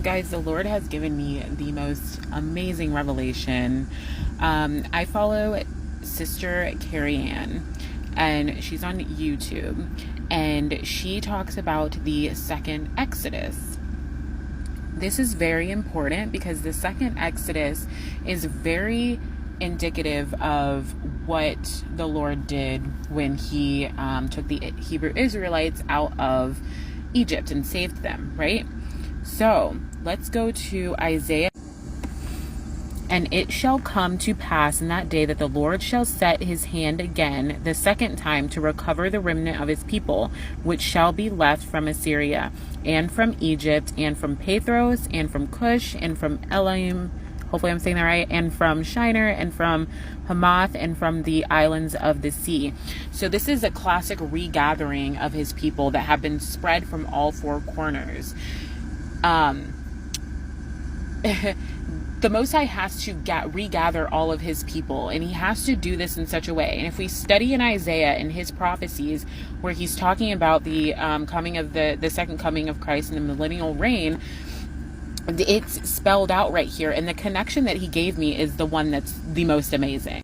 Guys, the Lord has given me the most amazing revelation. I follow Sister HEReyes, and she's on YouTube, and she talks about the second Exodus. This is very important because the second Exodus is very indicative of what the Lord did when he took the Hebrew Israelites out of Egypt and saved them, right? So let's go to Isaiah. And it shall come to pass in that day that the Lord shall set his hand again the second time to recover the remnant of his people, which shall be left from Assyria, and from Egypt, and from Pathros, and from Cush, and from Elam, hopefully I'm saying that right, and from Shinar, and from Hamath, and from the islands of the sea. So this is a classic regathering of his people that have been spread from all four corners. The Most High has to regather all of his people, and he has to do this in such a way. And if we study in Isaiah and his prophecies, where he's talking about the coming of the second coming of Christ and the millennial reign, it's spelled out right here. And the connection that he gave me is the one that's the most amazing.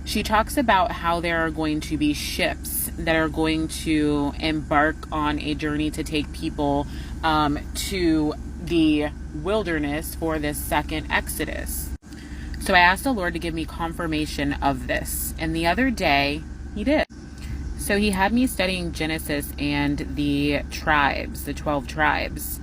She talks about how there are going to be ships that are going to embark on a journey to take people to the wilderness for this second Exodus. So I asked the Lord to give me confirmation of this, and the other day he did. So he had me studying Genesis and the tribes, the 12 tribes.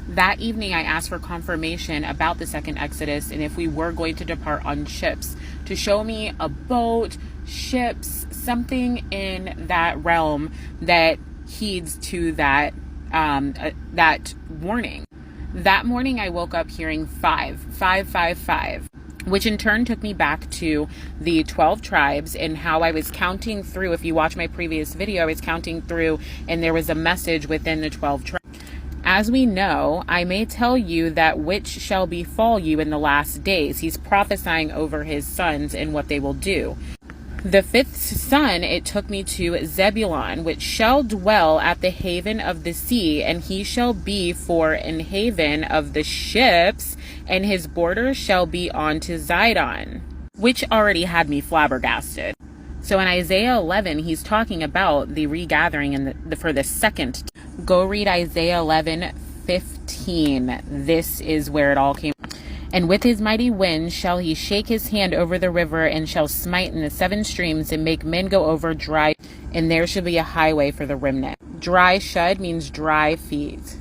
That evening I asked for confirmation about the second Exodus and if we were going to depart on ships, to show me a boat, ships, something in that realm that heeds to that warning. That morning I woke up hearing 5, which in turn took me back to the 12 tribes and how I was counting through. If you watch my previous video, I was counting through and there was a message within the 12 tribes. As we know, I may tell you that which shall befall you in the last days. He's prophesying over his sons and what they will do. The fifth son, it took me to Zebulun, which shall dwell at the haven of the sea, and he shall be for an haven of the ships, and his borders shall be unto Zidon, which already had me flabbergasted. So in Isaiah 11, he's talking about the regathering for the second. Go read Isaiah 11:15. This is where it all came. And with his mighty wind shall he shake his hand over the river, and shall smite in the 7 streams, and make men go over dry, and there shall be a highway for the remnant. Dry shud means dry feet.